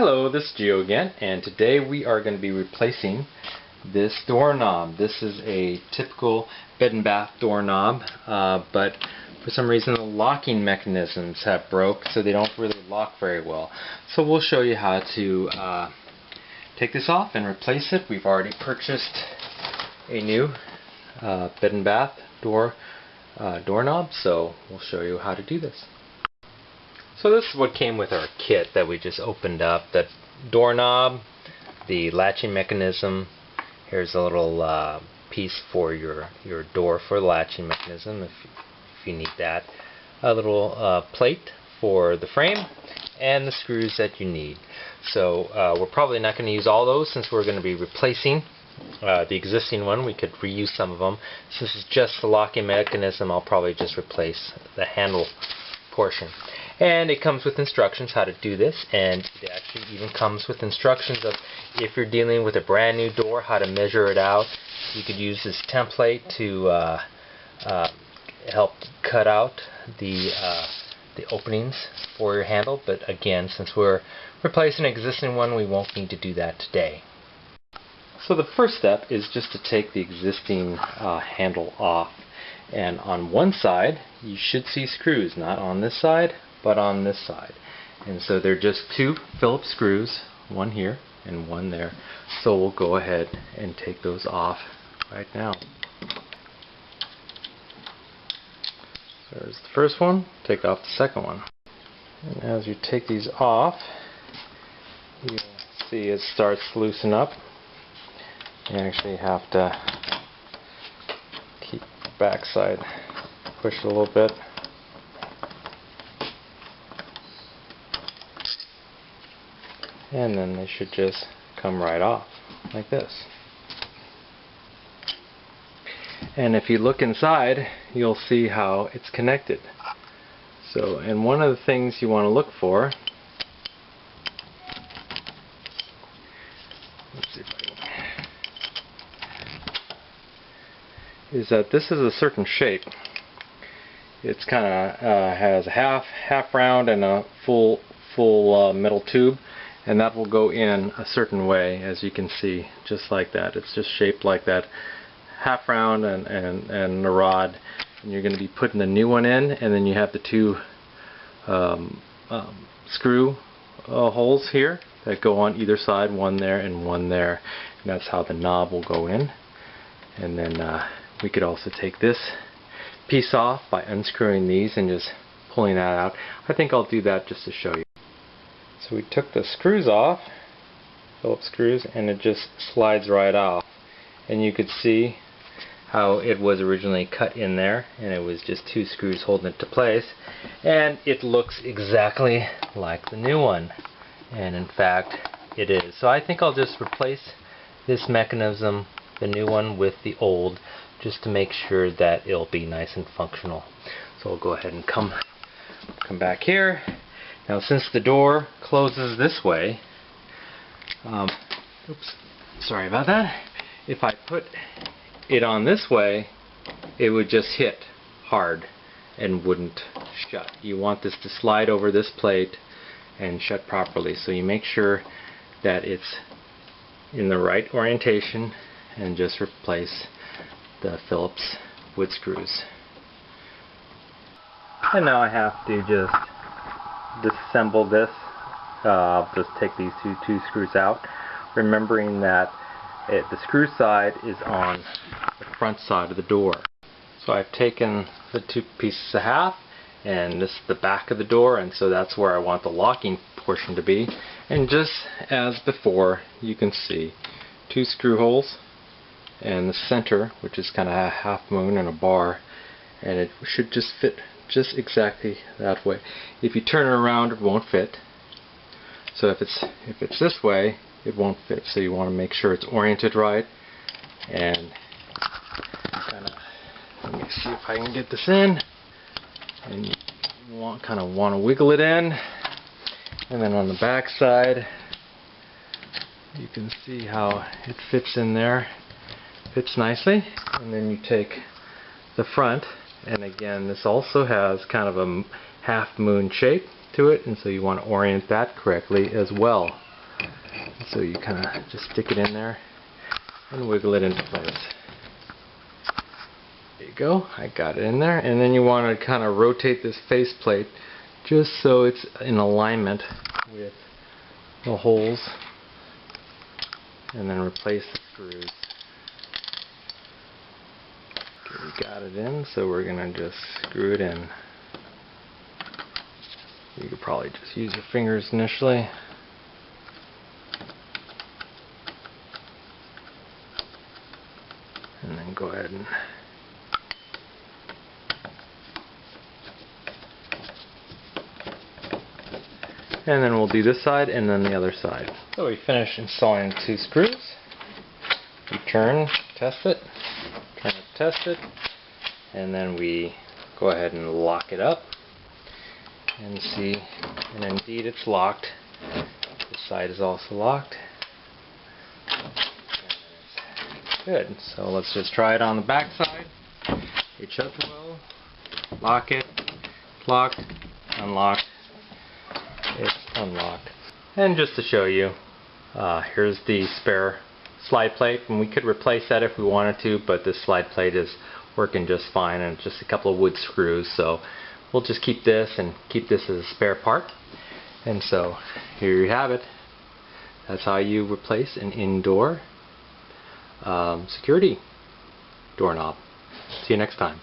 Hello, this is Gio again, and today we are going to be replacing this doorknob. This is a typical bed and bath doorknob, but for some reason the locking mechanisms have broke, so they don't really lock very well. So we'll show you how to take this off and replace it. We've already purchased a new bed and bath doorknob, so we'll show you how to do this. So this is what came with our kit that we just opened up. The doorknob, the latching mechanism. Here's a little piece for your door for the latching mechanism if you need that. A little plate for the frame and the screws that you need. So we're probably not going to use all those since we're going to be replacing the existing one. We could reuse some of them. Since this is just the locking mechanism, I'll probably just replace the handle portion. And it comes with instructions how to do this, and it actually even comes with instructions of if you're dealing with a brand new door, how to measure it out. You could use this template to help cut out the openings for your handle, but again, since we're replacing an existing one, we won't need to do that today. So the first step is just to take the existing handle off, and on one side you should see screws, not on this side but on this side, and so they're just two Phillips screws, one here and one there. So we'll go ahead and take those off right now. There's the first one, take off the second one, and as you take these off you'll see it starts to loosen up. You actually have to keep the back side pushed a little bit. And then they should just come right off like this. And if you look inside, you'll see how it's connected. So, and one of the things you want to look for, let's see if I can, is that this is a certain shape. It's kind of has a half round and a full metal tube. And that will go in a certain way, as you can see, just like that. It's just shaped like that, half round and a rod. And you're going to be putting the new one in, and then you have the two screw holes here that go on either side, one there and one there. And that's how the knob will go in. And then we could also take this piece off by unscrewing these and just pulling that out. I think I'll do that just to show you. So we took the screws off, Phillips screws, and it just slides right off. And you could see how it was originally cut in there, and it was just two screws holding it to place. And it looks exactly like the new one. And in fact, it is. So I think I'll just replace this mechanism, the new one, with the old, just to make sure that it'll be nice and functional. So I'll go ahead and come back here. Now, since the door closes this way, oops, sorry about that. If I put it on this way, it would just hit hard and wouldn't shut. You want this to slide over this plate and shut properly. So you make sure that it's in the right orientation and just replace the Phillips wood screws. And now I have to just disassemble this. I'll just take these two screws out, remembering that the screw side is on the front side of the door. So I've taken the two pieces of half, and this is the back of the door, and so that's where I want the locking portion to be. And just as before, you can see two screw holes and the center, which is kind of a half moon and a bar, and it should just fit just exactly that way. If you turn it around, it won't fit. So if it's this way, it won't fit. So you want to make sure it's oriented right, and let me see if I can get this in. And you kind of want to wiggle it in, and then on the back side, you can see how it fits in there. Fits nicely. And then you take the front. And again, this also has kind of a half moon shape to it, and so you want to orient that correctly as well. So you kind of just stick it in there and wiggle it into place. There you go, I got it in there. And then you want to kind of rotate this faceplate just so it's in alignment with the holes, and then replace the screws. Okay, we got it in, so we're going to just screw it in. You could probably just use your fingers initially. And then go ahead and then we'll do this side and then the other side. So we finished installing 2 screws. We turn, test it, and then we go ahead and lock it up and see, and indeed it's locked. This side is also locked. Good. So let's just try it on the back side. It shuts well. Lock it. Locked. Unlocked. It's unlocked. And just to show you, here's the spare slide plate, and we could replace that if we wanted to, but this slide plate is working just fine, and just a couple of wood screws, so we'll just keep this and keep this as a spare part. And so here you have it. That's how you replace an indoor security doorknob. See you next time.